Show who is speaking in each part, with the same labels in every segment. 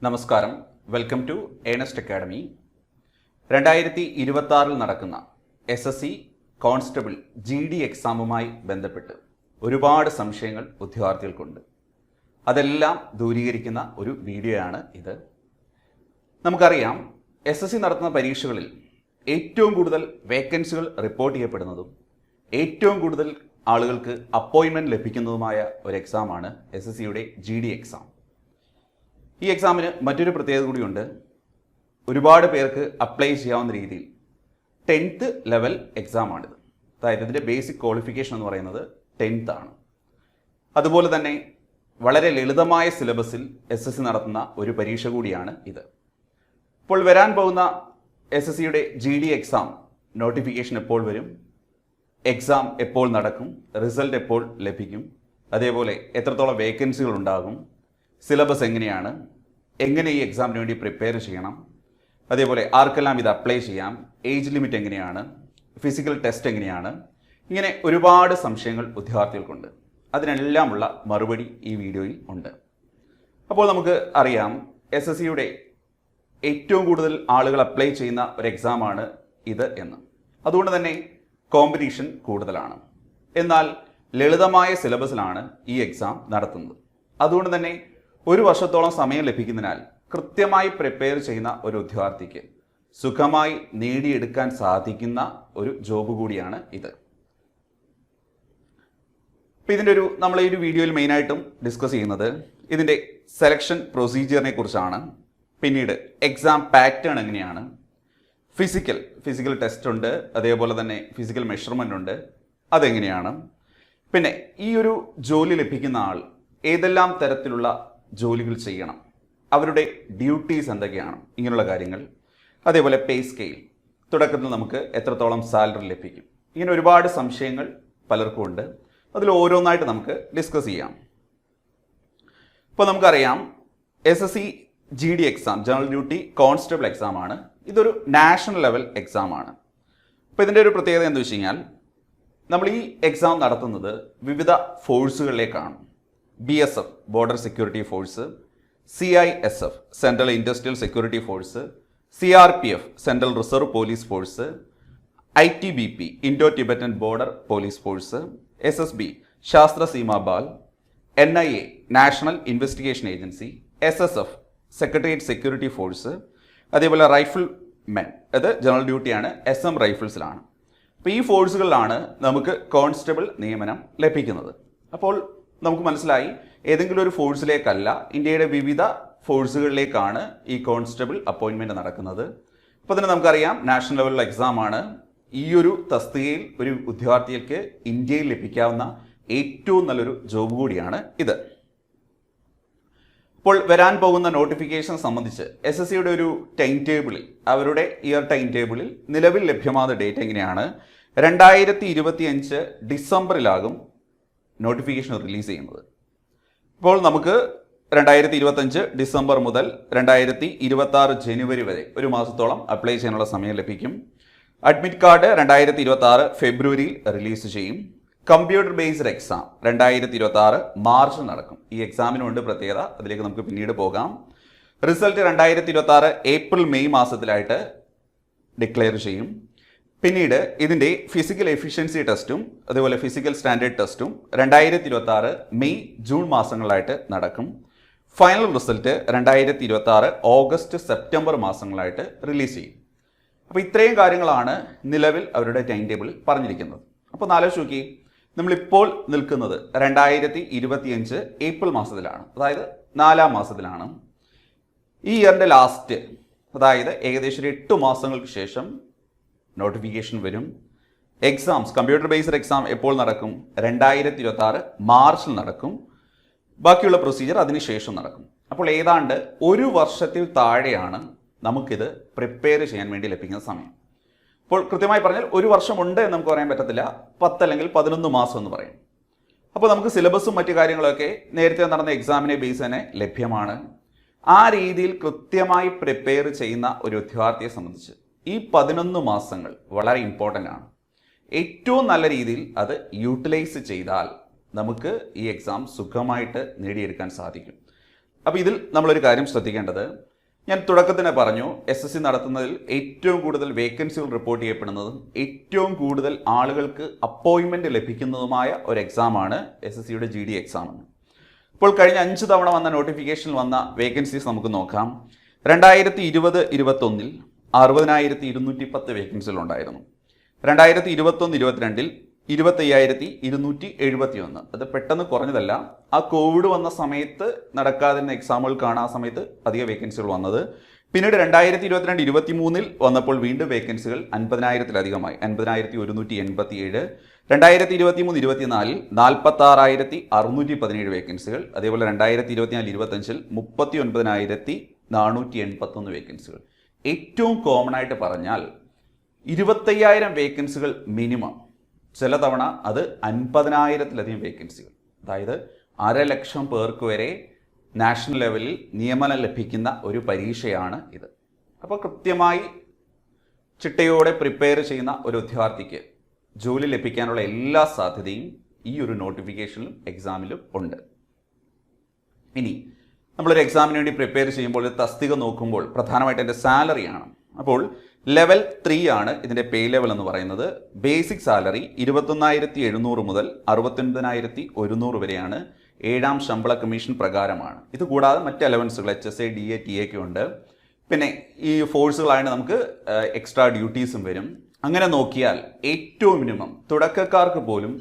Speaker 1: നമസ്കാരം, welcome to Ernest academy. 2026 നടക്കുന്ന SSC constable GD എക്സാമുമായി ബന്ധപ്പെട്ട് ഒരുപാട് സംശയങ്ങൾ ഉദ്യോഗാർത്ഥികൾക്കുണ്ട്. അതെല്ലാം ദൂരീകരിക്കുന്ന ഒരു വീഡിയോയാണ് ഇത്. നമുക്കറിയാം, SSC നടത്തുന്ന പരീക്ഷകളിൽ ഏറ്റവും കൂടുതൽ വേക്കൻസികൾ റിപ്പോർട്ട് ചെയ്യപ്പെടുന്നതും ഏറ്റവും കൂടുതൽ ആളുകൾക്ക് അപ്പോയിൻമെൻറ്റ് ലഭിക്കുന്നതുമായ ഒരു എക്സാമാണ് SSCയുടെ GD എക്സാം. ഈ എക്സാമിന് മറ്റൊരു പ്രത്യേകത കൂടിയുണ്ട്. ഒരുപാട് പേർക്ക് അപ്ലൈ ചെയ്യാവുന്ന രീതിയിൽ 10th ലെവൽ എക്സാമാണിത്. അതായത് ഇതിൻ്റെ ബേസിക് ക്വാളിഫിക്കേഷൻ എന്ന് പറയുന്നത് 10th ആണ്. അതുപോലെ തന്നെ വളരെ ലളിതമായ സിലബസിൽ SSC നടത്തുന്ന ഒരു പരീക്ഷ കൂടിയാണ് ഇത്. ഇപ്പോൾ വരാൻ പോകുന്ന SSCയുടെ GD എക്സാം നോട്ടിഫിക്കേഷൻ എപ്പോൾ വരും, എക്സാം എപ്പോൾ നടക്കും, റിസൾട്ട് എപ്പോൾ ലഭിക്കും, അതേപോലെ എത്രത്തോളം വേക്കൻസികൾ ഉണ്ടാകും, സിലബസ് എങ്ങനെയാണ്, എങ്ങനെ ഈ എക്സാമിന് വേണ്ടി പ്രിപ്പയർ ചെയ്യണം, അതേപോലെ ആർക്കെല്ലാം ഇത് അപ്ലൈ ചെയ്യാം, ഏജ് ലിമിറ്റ് എങ്ങനെയാണ്, ഫിസിക്കൽ ടെസ്റ്റ് എങ്ങനെയാണ്, ഇങ്ങനെ ഒരുപാട് സംശയങ്ങൾ ഉദ്യോഗാർത്ഥികൾക്കുണ്ട്. അതിനെല്ലാമുള്ള മറുപടി ഈ വീഡിയോയിൽ ഉണ്ട്. അപ്പോൾ നമുക്ക് അറിയാം, SSCയുടെ ഏറ്റവും കൂടുതൽ ആളുകൾ അപ്ലൈ ചെയ്യുന്ന ഒരു എക്സാമാണ് ഇത് എന്ന്. അതുകൊണ്ട് തന്നെ കോമ്പറ്റീഷൻ കൂടുതലാണ്. എന്നാൽ ലളിതമായ സിലബസിലാണ് ഈ എക്സാം നടത്തുന്നത്. അതുകൊണ്ട് തന്നെ ഒരു വർഷത്തോളം സമയം ലഭിക്കുന്നതിനാൽ കൃത്യമായി പ്രിപ്പയർ ചെയ്യുന്ന ഒരു ഉദ്യോഗാർത്ഥിക്ക് സുഖമായി നേടിയെടുക്കാൻ സാധിക്കുന്ന ഒരു ജോബ് കൂടിയാണ് ഇത്. അപ്പോൾ ഇതിൻ്റെ നമ്മൾ ഈ ഒരു വീഡിയോയിൽ മെയിനായിട്ടും ഡിസ്കസ് ചെയ്യുന്നത് ഇതിൻ്റെ സെലക്ഷൻ പ്രൊസീജിയറിനെ കുറിച്ചാണ്. പിന്നീട് എക്സാം പാറ്റേൺ എങ്ങനെയാണ്, ഫിസിക്കൽ ടെസ്റ്റ് ഉണ്ട്, അതേപോലെ തന്നെ ഫിസിക്കൽ മെഷർമെൻ്റ് ഉണ്ട്, അതെങ്ങനെയാണ്, പിന്നെ ഈ ഒരു ജോലി ലഭിക്കുന്ന ആൾ ഏതെല്ലാം തരത്തിലുള്ള ജോലികൾ ചെയ്യണം, അവരുടെ ഡ്യൂട്ടീസ് എന്തൊക്കെയാണ്, ഇങ്ങനെയുള്ള കാര്യങ്ങൾ, അതേപോലെ പേ സ്കെയിൽ, തുടക്കത്തിൽ നമുക്ക് എത്രത്തോളം സാലറി ലഭിക്കും, ഇങ്ങനെ ഒരുപാട് സംശയങ്ങൾ പലർക്കും ഉണ്ട്. അതിൽ ഓരോന്നായിട്ട് നമുക്ക് ഡിസ്കസ് ചെയ്യാം. ഇപ്പോൾ നമുക്കറിയാം, SSC GD exam general duty constable എക്സാമാണ്. ഇതൊരു നാഷണൽ ലെവൽ എക്സാമാണ്. അപ്പോൾ ഇതിൻ്റെ ഒരു പ്രത്യേകത എന്ന് വെച്ച് കഴിഞ്ഞാൽ, നമ്മൾ ഈ എക്സാം നടത്തുന്നത് വിവിധ ഫോഴ്സുകളിലേക്കാണ്. BSF border security force, CISF central industrial security force, CRPF central reserve police force, ITBP Indo Tibetan border police force, SSB ശാസ്ത്ര സീമാ ബാൽ, NIA national investigation agency, SSF secretariat security force, അതേപോലെ റൈഫിൾ മെൻ, അത് general ഡ്യൂട്ടിയാണ്, SM റൈഫിൾസിലാണ്. അപ്പോൾ ഈ ഫോഴ്സുകളിലാണ് നമുക്ക് constable നിയമനം ലഭിക്കുന്നത്. അപ്പോൾ നമുക്ക് മനസ്സിലായി, ഏതെങ്കിലും ഒരു ഫോഴ്സിലേക്കല്ല, ഇന്ത്യയുടെ വിവിധ ഫോഴ്സുകളിലേക്കാണ് ഈ കോൺസ്റ്റബിൾ അപ്പോയിൻമെൻറ്റ് നടക്കുന്നത്. അപ്പോൾ തന്നെ നമുക്കറിയാം, നാഷണൽ ലെവൽ എക്സാമാണ്. ഈ ഒരു തസ്തികയിൽ ഒരു ഉദ്യോഗാർത്ഥികൾക്ക് ഇന്ത്യയിൽ ലഭിക്കാവുന്ന ഏറ്റവും നല്ലൊരു ജോബ് കൂടിയാണ് ഇത്. ഇപ്പോൾ വരാൻ പോകുന്ന നോട്ടിഫിക്കേഷൻ സംബന്ധിച്ച് SSCയുടെ ഒരു ടൈം ടേബിളിൽ, അവരുടെ ഇയർ ടൈം ടേബിളിൽ നിലവിൽ ലഭ്യമാകുന്ന ഡേറ്റ് എങ്ങനെയാണ്, 2025 ഡിസംബറിലാകും നോട്ടിഫിക്കേഷൻ റിലീസ് ചെയ്യുന്നത്. ഇപ്പോൾ നമുക്ക് 2025 ഡിസംബർ മുതൽ 2026 ജനുവരി വരെ ഒരു മാസത്തോളം അപ്ലൈ ചെയ്യാനുള്ള സമയം ലഭിക്കും. അഡ്മിറ്റ് കാർഡ് 2026 ഫെബ്രുവരിയിൽ റിലീസ് ചെയ്യും. കമ്പ്യൂട്ടർ ബേസ്ഡ് എക്സാം 2026 മാർച്ച് നടക്കും. ഈ എക്സാമിനുണ്ട് പ്രത്യേകത, അതിലേക്ക് നമുക്ക് പിന്നീട് പോകാം. റിസൾട്ട് 2026 ഏപ്രിൽ മെയ് മാസത്തിലായിട്ട് ഡിക്ലെയർ ചെയ്യും. പിന്നീട് ഇതിൻ്റെ ഫിസിക്കൽ എഫിഷ്യൻസി ടെസ്റ്റും അതുപോലെ ഫിസിക്കൽ സ്റ്റാൻഡേർഡ് ടെസ്റ്റും 2026 മെയ് ജൂൺ മാസങ്ങളായിട്ട് നടക്കും. ഫൈനൽ റിസൾട്ട് 2026 ഓഗസ്റ്റ് സെപ്റ്റംബർ മാസങ്ങളായിട്ട് റിലീസ് ചെയ്യും. അപ്പോൾ ഇത്രയും കാര്യങ്ങളാണ് നിലവിൽ അവരുടെ ടൈം ടേബിൾ പറഞ്ഞിരിക്കുന്നത്. അപ്പോൾ ആലോചിച്ച് നോക്കി, നമ്മളിപ്പോൾ നിൽക്കുന്നത് 2025 ഏപ്രിൽ മാസത്തിലാണ്, അതായത് 4ാം മാസത്തിലാണ്. ഈ ഇയറിൻ്റെ ലാസ്റ്റ്, അതായത് ഏകദേശം 8 മാസങ്ങൾക്ക് ശേഷം നോട്ടിഫിക്കേഷൻ വരും. എക്സാംസ്, കമ്പ്യൂട്ടർ ബേസ്ഡ് എക്സാം എപ്പോൾ നടക്കും, 2026 മാർച്ചിൽ നടക്കും. ബാക്കിയുള്ള പ്രൊസീജിയർ അതിനുശേഷം നടക്കും. അപ്പോൾ ഏതാണ്ട് ഒരു വർഷത്തിൽ താഴെയാണ് നമുക്കിത് പ്രിപ്പയർ ചെയ്യാൻ വേണ്ടി ലഭിക്കുന്ന സമയം. അപ്പോൾ കൃത്യമായി പറഞ്ഞാൽ ഒരു വർഷമുണ്ട് എന്ന് നമുക്ക് പറയാൻ പറ്റത്തില്ല, 10 അല്ലെങ്കിൽ 11 മാസം എന്ന് പറയും. അപ്പോൾ നമുക്ക് സിലബസും മറ്റു കാര്യങ്ങളൊക്കെ നേരത്തെ നടന്ന എക്സാമിനെ ബേസ് തന്നെ ലഭ്യമാണ്. ആ രീതിയിൽ കൃത്യമായി പ്രിപ്പയർ ചെയ്യുന്ന ഒരു ഉദ്യോഗാർത്ഥിയെ സംബന്ധിച്ച് ഈ 11 മാസങ്ങൾ വളരെ ഇമ്പോർട്ടൻ്റ് ആണ്. ഏറ്റവും നല്ല രീതിയിൽ അത് യൂട്ടിലൈസ് ചെയ്താൽ നമുക്ക് ഈ എക്സാം സുഖമായിട്ട് നേടിയെടുക്കാൻ സാധിക്കും. അപ്പോൾ ഇതിൽ നമ്മളൊരു കാര്യം ശ്രദ്ധിക്കേണ്ടത്, ഞാൻ തുടക്കത്തിന് പറഞ്ഞു SSC നടത്തുന്നതിൽ ഏറ്റവും കൂടുതൽ വേക്കൻസികൾ റിപ്പോർട്ട് ചെയ്യപ്പെടുന്നതും ഏറ്റവും കൂടുതൽ ആളുകൾക്ക് അപ്പോയിൻമെൻറ്റ് ലഭിക്കുന്നതുമായ ഒരു എക്സാമാണ് SSCയുടെ GD എക്സാം എന്ന്. ഇപ്പോൾ കഴിഞ്ഞ 5 തവണ വന്ന നോട്ടിഫിക്കേഷനിൽ വന്ന വേക്കൻസീസ് നമുക്ക് നോക്കാം. 2020-21 60,210 വേക്കൻസികൾ ഉണ്ടായിരുന്നു. 2021-22 25,271. അത് പെട്ടെന്ന് കുറഞ്ഞതല്ല, ആ കോവിഡ് വന്ന സമയത്ത് നടക്കാതിരുന്ന എക്സാമുകൾക്കാണ് ആ സമയത്ത് അധിക വേക്കൻസികൾ വന്നത്. പിന്നീട് 2022-23 വന്നപ്പോൾ വീണ്ടും വേക്കൻസികൾ 50,000-ലധികമായി, 50,187. 2023-24 46,617 വേക്കൻസികൾ. അതേപോലെ 2024-25 39,481 വേക്കൻസികൾ. ഏറ്റവും കോമൺ ആയിട്ട് പറഞ്ഞാൽ 25,000 വേക്കൻസികൾ മിനിമം, ചില തവണ അത് 50,000-ലധികം വേക്കൻസികൾ. അതായത് 1,00,000 പേർക്ക് വരെ നാഷണൽ ലെവലിൽ നിയമനം ലഭിക്കുന്ന ഒരു പരീക്ഷയാണ് ഇത്. അപ്പോൾ കൃത്യമായി ചിട്ടയോടെ പ്രിപ്പയർ ചെയ്യുന്ന ഒരു വിദ്യാർത്ഥിക്ക് ജോലി ലഭിക്കാനുള്ള എല്ലാ സാധ്യതയും ഈ ഒരു നോട്ടിഫിക്കേഷനിലും എക്സാമിലും ഉണ്ട്. ഇനി നമ്മളൊരു എക്സാമിന് വേണ്ടി പ്രിപ്പയർ ചെയ്യുമ്പോൾ തസ്തിക നോക്കുമ്പോൾ പ്രധാനമായിട്ട് എൻ്റെ സാലറിയാണ്. അപ്പോൾ ലെവൽ 3 ആണ് ഇതിൻ്റെ പേ ലെവൽ എന്ന് പറയുന്നത്. ബേസിക് സാലറി 21,700 മുതൽ 69,100 വരെയാണ്. 7ാം ശമ്പള കമ്മീഷൻ പ്രകാരമാണ്. ഇത് കൂടാതെ മറ്റ് അലവൻസുകൾ HSA, DA, TA ഒക്കെ ഉണ്ട്. പിന്നെ ഈ ഫോഴ്സുകളായിട്ട് നമുക്ക് എക്സ്ട്രാ ഡ്യൂട്ടീസും വരും. അങ്ങനെ നോക്കിയാൽ ഏറ്റവും മിനിമം തുടക്കക്കാർക്ക് പോലും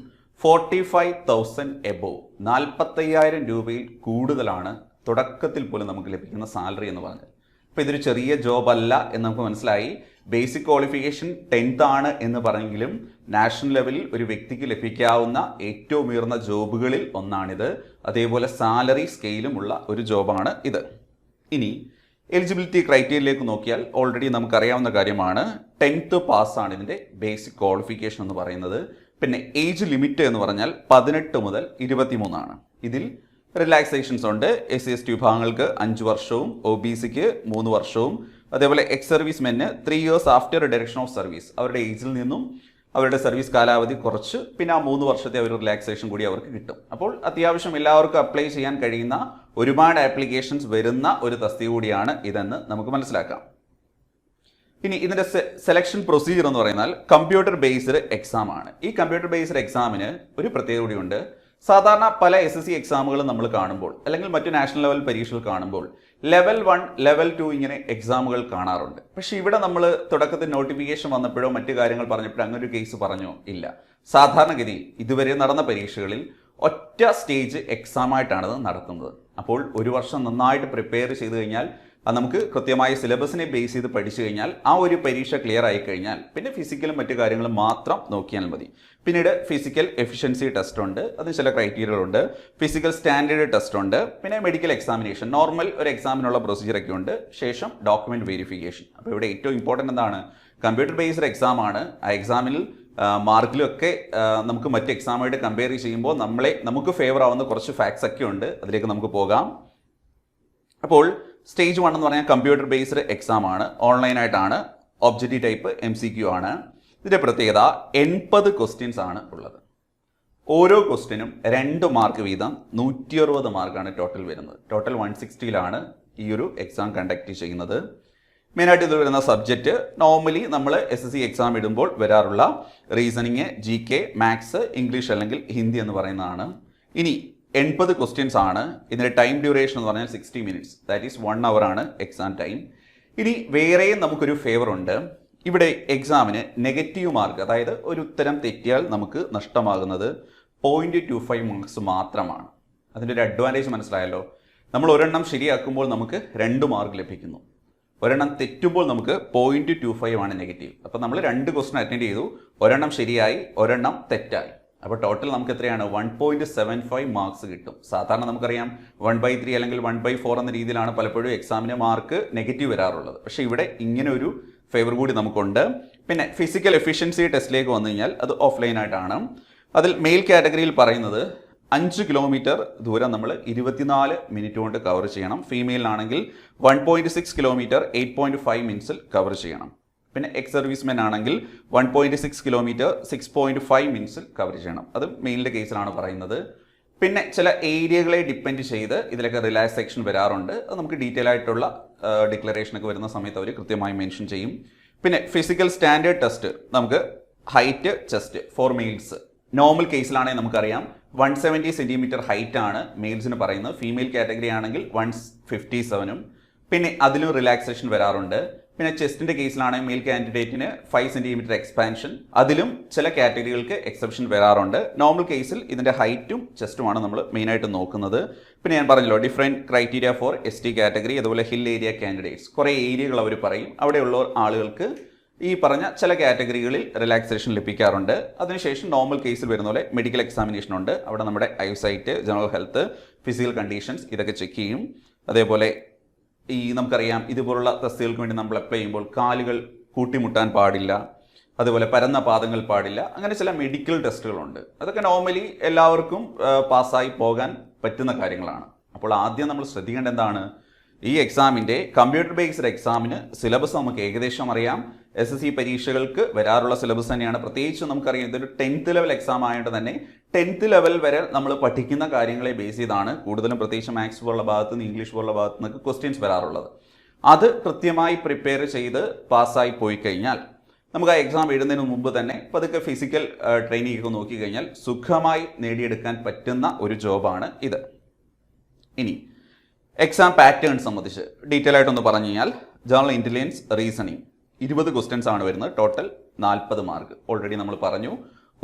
Speaker 1: 45,000 എബോവ്, 45,000 രൂപയിൽ കൂടുതലാണ് തുടക്കത്തിൽ പോലും നമുക്ക് ലഭിക്കുന്ന സാലറി എന്ന് പറഞ്ഞാൽ. അപ്പോൾ ഇതൊരു ചെറിയ ജോബ് അല്ല എന്ന് നമുക്ക് മനസ്സിലായി. ബേസിക് ക്വാളിഫിക്കേഷൻ 10th ആണ് എന്ന് പറഞ്ഞെങ്കിലും നാഷണൽ ലെവലിൽ ഒരു വ്യക്തിക്ക് ലഭിക്കാവുന്ന ഏറ്റവും ഉയർന്ന ജോബുകളിൽ ഒന്നാണിത്. അതേപോലെ സാലറി സ്കെയിലും ഉള്ള ഒരു ജോബാണ് ഇത്. ഇനി എലിജിബിലിറ്റി ക്രൈറ്റീരിയയിലേക്ക് നോക്കിയാൽ ഓൾറെഡി നമുക്കറിയാവുന്ന കാര്യമാണ്. 10th പാസ്സാണ് ഇതിൻ്റെ ബേസിക് ക്വാളിഫിക്കേഷൻ എന്ന് പറയുന്നത്. പിന്നെ ഏജ് ലിമിറ്റ് എന്ന് പറഞ്ഞാൽ 18 മുതൽ 23 ആണ്. ഇതിൽ റിലാക്സേഷൻസ് ഉണ്ട്. SC/ST വിഭാഗങ്ങൾക്ക് 5 വർഷവും OBCക്ക് 3 വർഷവും അതേപോലെ എക്സ് സർവീസ് മെന്ന് 3 years after direction of service, അവരുടെ ഏജിൽ നിന്നും അവരുടെ സർവീസ് കാലാവധി കുറച്ച് പിന്നെ ആ 3 വർഷത്തെ ഒരു റിലാക്സേഷൻ കൂടി അവർക്ക് കിട്ടും. അപ്പോൾ അത്യാവശ്യം എല്ലാവർക്കും അപ്ലൈ ചെയ്യാൻ കഴിയുന്ന ഒരുപാട് ആപ്ലിക്കേഷൻസ് വരുന്ന ഒരു തസ്തിക കൂടിയാണ് ഇതെന്ന് നമുക്ക് മനസ്സിലാക്കാം. ഇനി ഇതിൻ്റെ സെലക്ഷൻ പ്രൊസീജിയർ എന്ന് പറയുന്നത് കമ്പ്യൂട്ടർ ബേസ്ഡ് എക്സാം ആണ്. ഈ കമ്പ്യൂട്ടർ ബേസ്ഡ് എക്സാമിന് ഒരു പ്രത്യേകത കൂടിയുണ്ട്. സാധാരണ പല SSC എക്സാമുകളും നമ്മൾ കാണുമ്പോൾ അല്ലെങ്കിൽ മറ്റു നാഷണൽ ലെവൽ പരീക്ഷകൾ കാണുമ്പോൾ ലെവൽ 1, ലെവൽ 2 ഇങ്ങനെ എക്സാമുകൾ കാണാറുണ്ട്. പക്ഷേ ഇവിടെ നമ്മൾ തുടക്കത്തിൽ നോട്ടിഫിക്കേഷൻ വന്നപ്പോഴോ മറ്റു കാര്യങ്ങൾ പറഞ്ഞപ്പോഴോ അങ്ങനെ ഒരു കേസ് പറഞ്ഞോ ഇല്ല. സാധാരണഗതിയിൽ ഇതുവരെ നടന്ന പരീക്ഷകളിൽ ഒറ്റ സ്റ്റേജ് എക്സാമായിട്ടാണ് ഇത് നടത്തുന്നത്. അപ്പോൾ ഒരു വർഷം നന്നായിട്ട് പ്രിപ്പയർ ചെയ്ത് കഴിഞ്ഞാൽ അത് നമുക്ക് കൃത്യമായ സിലബസിനെ ബേസ് ചെയ്ത് പഠിച്ചു കഴിഞ്ഞാൽ ആ ഒരു പരീക്ഷ ക്ലിയർ ആയി കഴിഞ്ഞാൽ പിന്നെ ഫിസിക്കലും മറ്റു കാര്യങ്ങളും മാത്രം നോക്കിയാൽ മതി. പിന്നീട് ഫിസിക്കൽ എഫിഷ്യൻസി ടെസ്റ്റ് ഉണ്ട്, അതിന് ചില ക്രൈറ്റീരിയകളുണ്ട്. ഫിസിക്കൽ സ്റ്റാൻഡേർഡ് ടെസ്റ്റ് ഉണ്ട്. പിന്നെ മെഡിക്കൽ എക്സാമിനേഷൻ, നോർമൽ ഒരു എക്സാമിനുള്ള പ്രൊസീജിയറൊക്കെ ഉണ്ട്. ശേഷം ഡോക്യുമെന്റ് വെരിഫിക്കേഷൻ. അപ്പോൾ ഇവിടെ ഏറ്റവും ഇമ്പോർട്ടൻ്റ് എന്താണ്? കമ്പ്യൂട്ടർ ബേസ്ഡ് എക്സാം ആണ്. ആ എക്സാമിൽ മാർക്കിലൊക്കെ നമുക്ക് മറ്റ് എക്സാമായിട്ട് കമ്പയർ ചെയ്യുമ്പോൾ നമുക്ക് ഫേവർ ആവുന്ന കുറച്ച് ഫാക്ട്സ് ഒക്കെ ഉണ്ട്. അതിലേക്ക് നമുക്ക് പോകാം. അപ്പോൾ സ്റ്റേജ് 1 എന്ന് പറഞ്ഞാൽ കമ്പ്യൂട്ടർ ബേസ്ഡ് എക്സാം ആണ്. ഓൺലൈനായിട്ടാണ്. ഒബ്ജക്റ്റീവ് ടൈപ്പ് MCQ ആണ്. ഇതിൻ്റെ പ്രത്യേകത 80 ക്വസ്റ്റ്യൻസ് ആണ് ഉള്ളത്. ഓരോ ക്വസ്റ്റ്യനും 2 മാർക്ക് വീതം 160 മാർക്കാണ് ടോട്ടൽ വരുന്നത്. ടോട്ടൽ 160ലാണ് ഈ ഒരു എക്സാം കണ്ടക്ട് ചെയ്യുന്നത്. മെയിനായിട്ട് ഇതിൽ വരുന്ന സബ്ജക്റ്റ് നോർമലി നമ്മൾ SSC എക്സാം ഇടുമ്പോൾ വരാറുള്ള റീസണിങ്, GK, മാത്സ്, ഇംഗ്ലീഷ് അല്ലെങ്കിൽ ഹിന്ദി എന്ന് പറയുന്നതാണ്. ഇനി 80 ക്വസ്റ്റ്യൻസ് ആണ്. ഇതിൻ്റെ ടൈം ഡ്യൂറേഷൻ എന്ന് പറഞ്ഞാൽ 60 minutes, ദാറ്റ് ഈസ് 1 hour ആണ് എക്സാം ടൈം. ഇനി വേറെയും നമുക്കൊരു ഫേവർ ഉണ്ട്. ഇവിടെ എക്സാമിന് നെഗറ്റീവ് മാർക്ക്, അതായത് ഒരു ഉത്തരം തെറ്റിയാൽ നമുക്ക് നഷ്ടമാകുന്നത് 0.25 മാർക്സ് മാത്രമാണ്. അതിൻ്റെ ഒരു അഡ്വാൻറ്റേജ് മനസ്സിലായല്ലോ. നമ്മൾ ഒരെണ്ണം ശരിയാക്കുമ്പോൾ നമുക്ക് 2 മാർക്ക് ലഭിക്കുന്നു. ഒരെണ്ണം തെറ്റുമ്പോൾ നമുക്ക് 0.25 ആണ് നെഗറ്റീവ്. അപ്പോൾ നമ്മൾ 2 ക്വസ്റ്റ്യൻ അറ്റൻഡ് ചെയ്തു, ഒരെണ്ണം ശരിയായി, ഒരെണ്ണം തെറ്റായി. അപ്പോൾ ടോട്ടൽ നമുക്ക് എത്രയാണ്? 1.75 മാർക്സ് കിട്ടും. സാധാരണ നമുക്കറിയാം 1/3 അല്ലെങ്കിൽ 1/4 എന്ന രീതിയിലാണ് പലപ്പോഴും എക്സാമിന് മാർക്ക് നെഗറ്റീവ് വരാറുള്ളത്. പക്ഷേ ഇവിടെ ഇങ്ങനെ ഒരു ഫേവർ കൂടി നമുക്കുണ്ട്. പിന്നെ ഫിസിക്കൽ എഫിഷ്യൻസി ടെസ്റ്റിലേക്ക് വന്നു കഴിഞ്ഞാൽ അത് ഓഫ്ലൈൻ ആയിട്ടാണ്. അതിൽ മെയിൽ കാറ്റഗറിയിൽ പറയുന്നത് 5 കിലോമീറ്റർ ദൂരം നമ്മൾ 24 മിനിറ്റ് കൊണ്ട് കവർ ചെയ്യണം. ഫീമെയിലാണെങ്കിൽ 1.6 കിലോമീറ്റർ 8.5 മിനിറ്റ്സിൽ കവർ ചെയ്യണം. പിന്നെ എക്സ് സർവീസ്മെൻ ആണെങ്കിൽ 1.6 കിലോമീറ്റർ 6.5 മിനിറ്റ്സിൽ കവർ ചെയ്യണം. അത് മെയിലിൻ്റെ കേസിലാണ് പറയുന്നത്. പിന്നെ ചില ഏരിയകളെ ഡിപ്പെൻഡ് ചെയ്ത് ഇതിലൊക്കെ റിലാക്സേഷൻ വരാറുണ്ട്. അത് നമുക്ക് ഡീറ്റെയിൽ ആയിട്ടുള്ള ഡിക്ലറേഷനൊക്കെ വരുന്ന സമയത്ത് അവർ കൃത്യമായി മെൻഷൻ ചെയ്യും. പിന്നെ ഫിസിക്കൽ സ്റ്റാൻഡേർഡ് ടെസ്റ്റ് നമുക്ക് height chest for males. Normal കേസിലാണെങ്കിൽ നമുക്കറിയാം 170 സെൻറ്റിമീറ്റർ ഹൈറ്റ് ആണ് മെയിൽസിന് പറയുന്നത്. ഫീമെയിൽ കാറ്റഗറി ആണെങ്കിൽ 157. പിന്നെ അതിലും റിലാക്സേഷൻ വരാറുണ്ട്. പിന്നെ ചെസ്റ്റിന്റെ കേസിലാണെങ്കിൽ മെയിൽ കാൻഡിഡേറ്റിന് 5 സെൻറ്റിമീറ്റർ എക്സ്പാൻഷൻ, അതിലും ചില കാറ്റഗറികൾക്ക് എക്സെപ്ഷൻ വരാറുണ്ട്. നോർമൽ കേസിൽ ഇതിന്റെ ഹൈറ്റും ചെസ്റ്റുമാണ് നമ്മൾ മെയിനായിട്ട് നോക്കുന്നത്. പിന്നെ ഞാൻ പറഞ്ഞല്ലോ different criteria four ST category, അതുപോലെ ഹിൽ ഏരിയ കാൻഡിഡേറ്റ്സ്, കുറേ ഏരിയകൾ അവർ പറയും. അവിടെയുള്ള ആളുകൾക്ക് ഈ പറഞ്ഞ ചില കാറ്റഗറികളിൽ റിലാക്സേഷൻ ലഭിക്കാറുണ്ട്. അതിനുശേഷം നോർമൽ കേസിൽ വരുന്ന പോലെ മെഡിക്കൽ എക്സാമിനേഷൻ ഉണ്ട്. അവിടെ നമ്മുടെ eyesight, general health, physical conditions ഇതൊക്കെ ചെക്ക് ചെയ്യും. അതേപോലെ നമുക്കറിയാം ഇതുപോലുള്ള തസ്തികൾക്ക് വേണ്ടി നമ്മൾ അപ്ലൈ ചെയ്യുമ്പോൾ കാലുകൾ കൂട്ടിമുട്ടാൻ പാടില്ല, അതുപോലെ പരന്ന പാദങ്ങൾ പാടില്ല, അങ്ങനെ ചില മെഡിക്കൽ ടെസ്റ്റുകളുണ്ട്. അതൊക്കെ നോർമലി എല്ലാവർക്കും പാസ്സായി പോകാൻ പറ്റുന്ന കാര്യങ്ങളാണ്. അപ്പോൾ ആദ്യം നമ്മൾ ശ്രദ്ധിക്കേണ്ട എന്താണ്, ഈ എക്സാമിൻ്റെ കമ്പ്യൂട്ടർ ബേസ്ഡ് എക്സാമിന് സിലബസ് നമുക്ക് ഏകദേശം അറിയാം. SSC പരീക്ഷകൾക്ക് വരാറുള്ള സിലബസ് തന്നെയാണ്. പ്രത്യേകിച്ച് നമുക്കറിയാം ഇതൊരു 10th ലെവൽ എക്സാം ആയതുകൊണ്ട് തന്നെ 10th ലെവൽ വരെ നമ്മൾ പഠിക്കുന്ന കാര്യങ്ങളെ ബേസ് ചെയ്താണ് കൂടുതലും പ്രത്യേകിച്ച് മാത്സ് പോലുള്ള ഭാഗത്ത് നിന്ന് ഇംഗ്ലീഷ് പോലുള്ള ഭാഗത്ത് നിന്നൊക്കെ ക്വസ്റ്റ്യൻസ് വരാറുള്ളത്. അത് കൃത്യമായി പ്രിപ്പയർ ചെയ്ത് പാസ്സായി പോയി കഴിഞ്ഞാൽ നമുക്ക് ആ എക്സാം എഴുതുന്നതിന് മുമ്പ് തന്നെ പതുക്കെ ഫിസിക്കൽ ട്രെയിനിങ് ഒക്കെ നോക്കിക്കഴിഞ്ഞാൽ സുഖമായി നേടിയെടുക്കാൻ പറ്റുന്ന ഒരു ജോബാണ് ഇത്. ഇനി എക്സാം പാറ്റേൺ സംബന്ധിച്ച് ഡീറ്റെയിൽ ആയിട്ടൊന്ന് പറഞ്ഞു കഴിഞ്ഞാൽ ജനറൽ ഇൻ്റലിജൻസ് റീസണിങ് 20 ക്വസ്റ്റ്യൻസ് ആണ് വരുന്നത്. Total 40 mark. ഓൾറെഡി നമ്മൾ പറഞ്ഞു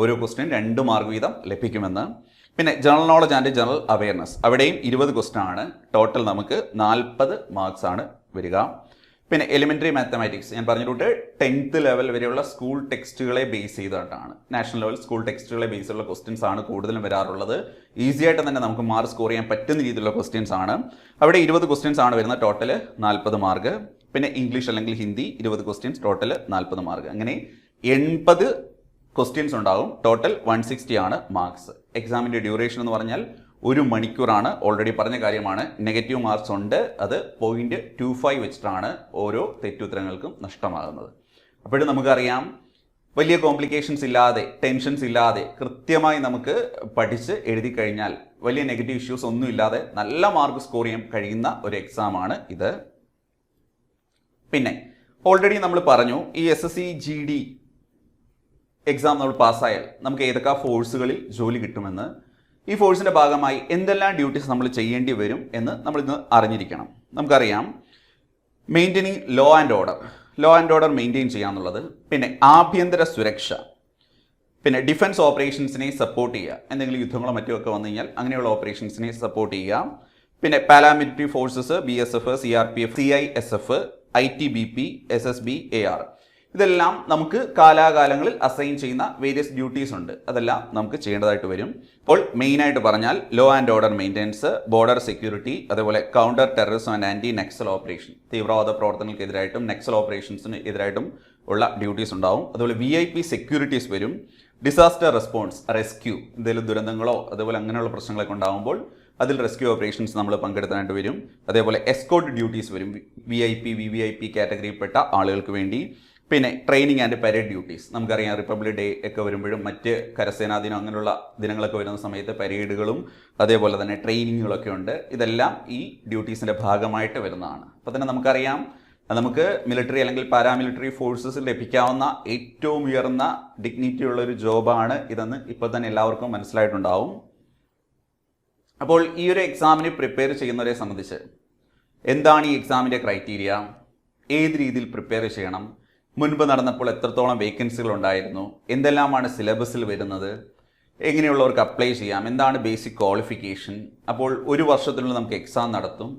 Speaker 1: ഓരോ ക്വസ്റ്റ്യൻ 2 മാർക്ക് വീതം ലഭിക്കുമെന്ന്. പിന്നെ general knowledge and general awareness അവിടെയും 20 ക്വസ്റ്റ്യൻ ആണ്. ടോട്ടൽ നമുക്ക് 40 മാർക്സ് ആണ് വരിക. പിന്നെ എലിമെൻ്ററി മാത്തമാറ്റിക്സ് ഞാൻ പറഞ്ഞിട്ട് 10th ലെവൽ വരെയുള്ള സ്കൂൾ ടെക്സ്റ്റുകളെ ബേസ് ചെയ്തിട്ടാണ്. നാഷണൽ ലെവൽ സ്കൂൾ ടെക്സ്റ്റുകളെ ബേസ് ചെയ്തുള്ള ക്വസ്റ്റ്യൻസ് ആണ് കൂടുതലും വരാറുള്ളത്. ഈസി ആയിട്ട് തന്നെ നമുക്ക് മാർക്ക് സ്കോർ ചെയ്യാൻ പറ്റുന്ന രീതിയിലുള്ള ക്വസ്റ്റ്യൻസ് ആണ്. അവിടെ 20 ക്വസ്റ്റ്യൻസ് ആണ് വരുന്നത്. Total 40 mark. പിന്നെ ഇംഗ്ലീഷ് അല്ലെങ്കിൽ ഹിന്ദി 20 ക്വസ്റ്റ്യൻസ്, ടോട്ടൽ 40 മാർക്ക്. അങ്ങനെ 80 ക്വസ്റ്റ്യൻസ് ഉണ്ടാകും. ടോട്ടൽ 160 ആണ് മാർക്സ്. എക്സാമിൻ്റെ ഡ്യൂറേഷൻ എന്ന് പറഞ്ഞാൽ 1 മണിക്കൂറാണ്. ഓൾറെഡി പറഞ്ഞ കാര്യമാണ്. നെഗറ്റീവ് മാർക്സ് ഉണ്ട്. അത് 0.25 വെച്ചിട്ടാണ് ഓരോ തെറ്റുത്തരങ്ങൾക്കും നഷ്ടമാകുന്നത്. അപ്പോഴും നമുക്കറിയാം വലിയ കോംപ്ലിക്കേഷൻസ് ഇല്ലാതെ, ടെൻഷൻസ് ഇല്ലാതെ കൃത്യമായി നമുക്ക് പഠിച്ച് എഴുതി കഴിഞ്ഞാൽ വലിയ നെഗറ്റീവ് ഇഷ്യൂസ് ഒന്നും ഇല്ലാതെ നല്ല മാർക്ക് സ്കോർ ചെയ്യാൻ കഴിയുന്ന ഒരു എക്സാമാണ് ഇത്. പിന്നെ ഓൾറെഡി നമ്മൾ പറഞ്ഞു ഈ SSC GD എക്സാം നമ്മൾ പാസ്സായാൽ നമുക്ക് ഏതൊക്കെ ഫോഴ്സുകളിൽ ജോലി കിട്ടുമെന്ന്. ഈ ഫോഴ്സിൻ്റെ ഭാഗമായി എന്തെല്ലാം ഡ്യൂട്ടീസ് നമ്മൾ ചെയ്യേണ്ടി വരും എന്ന് നമ്മൾ ഇന്ന് അറിഞ്ഞിരിക്കണം. നമുക്കറിയാം maintaining law and order maintain ചെയ്യാന്നുള്ളത്. പിന്നെ ആഭ്യന്തര സുരക്ഷ, പിന്നെ ഡിഫൻസ് ഓപ്പറേഷൻസിനെ സപ്പോർട്ട് ചെയ്യുക. എന്തെങ്കിലും യുദ്ധങ്ങളോ മറ്റുമൊക്കെ വന്നു കഴിഞ്ഞാൽ അങ്ങനെയുള്ള ഓപ്പറേഷൻസിനെ സപ്പോർട്ട് ചെയ്യുക. പിന്നെ paramilitary forces BSF, CRPF, CISF, ITBP, SSB, AR ഇതെല്ലാം നമുക്ക് കാലാകാലങ്ങളിൽ അസൈൻ ചെയ്യുന്ന വേരിയസ് ഡ്യൂട്ടീസ് ഉണ്ട്. അതെല്ലാം നമുക്ക് ചെയ്യേണ്ടതായിട്ട് വരും. അപ്പോൾ മെയിനായിട്ട് പറഞ്ഞാൽ law and order maintenance, border security, അതേപോലെ counter terrorism and anti Naxal operation, തീവ്രവാദ പ്രവർത്തനങ്ങൾക്കെതിരായിട്ടും നക്സൽ ഓപ്പറേഷൻസിന് എതിരായിട്ടും ഉള്ള ഡ്യൂട്ടീസ് ഉണ്ടാവും. അതുപോലെ VIP സെക്യൂരിറ്റീസ് വരും. ഡിസാസ്റ്റർ റെസ്പോൺസ്, റെസ്ക്യൂ, എന്തെങ്കിലും ദുരന്തങ്ങളോ അതുപോലെ അങ്ങനെയുള്ള പ്രശ്നങ്ങളൊക്കെ ഉണ്ടാകുമ്പോൾ അതിൽ റെസ്ക്യൂ ഓപ്പറേഷൻസ് നമ്മൾ പങ്കെടുത്താനായിട്ട് വരും. അതേപോലെ എസ്കോർട്ട് ഡ്യൂട്ടീസ് വരും VIP, VVIP കാറ്റഗറിയിൽപ്പെട്ട ആളുകൾക്ക് വേണ്ടി. പിന്നെ ട്രെയിനിങ് ആൻഡ് പരേഡ് ഡ്യൂട്ടീസ്, നമുക്കറിയാം റിപ്പബ്ലിക് ഡേ ഒക്കെ വരുമ്പോഴും മറ്റ് കരസേനാ ദിനം അങ്ങനെയുള്ള ദിനങ്ങളൊക്കെ വരുന്ന സമയത്ത് പരേഡുകളും അതേപോലെ തന്നെ ട്രെയിനിങ്ങുകളൊക്കെ ഉണ്ട്. ഇതെല്ലാം ഈ ഡ്യൂട്ടീസിൻ്റെ ഭാഗമായിട്ട് വരുന്നതാണ്. അപ്പോൾ തന്നെ നമുക്കറിയാം നമുക്ക് മിലിറ്ററി അല്ലെങ്കിൽ പാരാമിലിറ്ററി ഫോഴ്സസിൽ ലഭിക്കാവുന്ന ഏറ്റവും ഉയർന്ന ഡിഗ്നിറ്റി ഉള്ളൊരു ജോബാണ് ഇതെന്ന് ഇപ്പോൾ തന്നെ എല്ലാവർക്കും മനസ്സിലായിട്ടുണ്ടാവും. അപ്പോൾ ഈ ഒരു എക്സാമിന് പ്രിപ്പയർ ചെയ്യുന്നവരെ സംബന്ധിച്ച് എന്താണ് ഈ എക്സാമിൻ്റെ ക്രൈറ്റീരിയ, ഏത് രീതിയിൽ പ്രിപ്പയർ ചെയ്യണം, മുൻപ് നടന്നപ്പോൾ എത്രത്തോളം വേക്കൻസികൾ ഉണ്ടായിരുന്നു, എന്തെല്ലാമാണ് സിലബസിൽ വരുന്നത്, എങ്ങനെയുള്ളവർക്ക് അപ്ലൈ ചെയ്യാം, എന്താണ് ബേസിക് ക്വാളിഫിക്കേഷൻ, അപ്പോൾ 1 വർഷത്തിനുള്ളിൽ നമുക്ക് എക്സാം നടത്തും.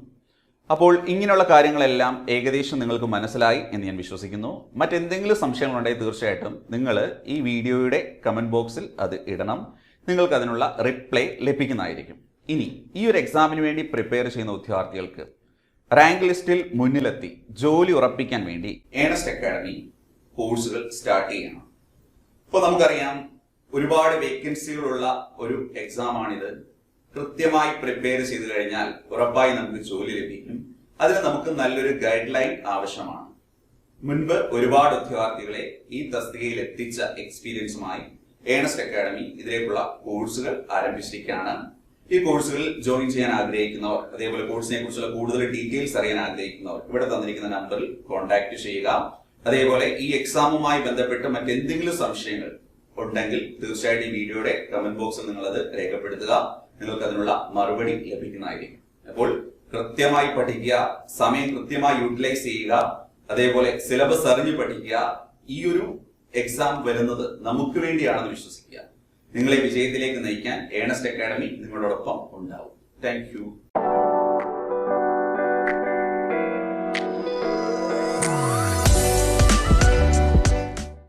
Speaker 1: അപ്പോൾ ഇങ്ങനെയുള്ള കാര്യങ്ങളെല്ലാം ഏകദേശം നിങ്ങൾക്ക് മനസ്സിലായി എന്ന് ഞാൻ വിശ്വസിക്കുന്നു. മറ്റെന്തെങ്കിലും സംശയങ്ങളുണ്ടെങ്കിൽ തീർച്ചയായിട്ടും നിങ്ങൾ ഈ വീഡിയോയുടെ കമൻറ്റ് ബോക്സിൽ അത് ഇടണം. നിങ്ങൾക്ക് അതിനുള്ള റിപ്ലൈ ലഭിക്കുന്നതായിരിക്കും. ഇനി ഈ ഒരു എക്സാമിന് വേണ്ടി പ്രിപ്പയർ ചെയ്യുന്ന ഉദ്യോഗാർത്ഥികൾക്ക് റാങ്ക് ലിസ്റ്റിൽ മുന്നിലെത്തി ജോലി ഉറപ്പിക്കാൻ വേണ്ടി ഏണസ്റ്റ് അക്കാഡമി കോഴ്സുകൾ സ്റ്റാർട്ട് ചെയ്യണം. ഇപ്പോൾ നമുക്കറിയാം ഒരുപാട് വേക്കൻസികളുള്ള ഒരു എക്സാമാണിത്. കൃത്യമായി പ്രിപ്പയർ ചെയ്തു കഴിഞ്ഞാൽ ഉറപ്പായി നമുക്ക് ജോലി ലഭിക്കും. അതിന് നമുക്ക് നല്ലൊരു ഗൈഡ് ലൈൻ ആവശ്യമാണ്. മുൻപ് ഒരുപാട് ഉദ്യോഗാർത്ഥികളെ ഈ തസ്തികയിൽ എത്തിച്ച എക്സ്പീരിയൻസുമായി ഏണസ്റ്റ് അക്കാഡമി ഇതിലേക്കുള്ള കോഴ്സുകൾ ആരംഭിച്ചിരിക്കുകയാണ്. ഈ കോഴ്സുകളിൽ ജോയിൻ ചെയ്യാൻ ആഗ്രഹിക്കുന്നവർ, അതേപോലെ കോഴ്സിനെ കുറിച്ചുള്ള കൂടുതൽ ഡീറ്റെയിൽസ് അറിയാൻ ആഗ്രഹിക്കുന്നവർ ഇവിടെ തന്നിരിക്കുന്ന നമ്പറിൽ കോൺടാക്ട് ചെയ്യുക. അതേപോലെ ഈ എക്സാമുമായി ബന്ധപ്പെട്ട് മറ്റെന്തെങ്കിലും സംശയങ്ങൾ ഉണ്ടെങ്കിൽ തീർച്ചയായിട്ടും ഈ വീഡിയോയുടെ കമന്റ് ബോക്സിൽ നിങ്ങൾ അത് രേഖപ്പെടുത്തുക. നിങ്ങൾക്ക് അതിനുള്ള മറുപടി ലഭിക്കുന്നതായിരിക്കും. അപ്പോൾ കൃത്യമായി പഠിക്കുക, സമയം കൃത്യമായി യൂട്ടിലൈസ് ചെയ്യുക, അതേപോലെ സിലബസ് അറിഞ്ഞ് പഠിക്കുക. ഈ ഒരു എക്സാം വരുന്നത് നമുക്ക് വേണ്ടിയാണെന്ന് വിശ്വസിക്കുക. നിങ്ങളെ വിജയത്തിലേക്ക് നയിക്കാൻ ഏണസ്റ്റ് അക്കാഡമി നിങ്ങളോടൊപ്പം ഉണ്ടാവും. Thank you.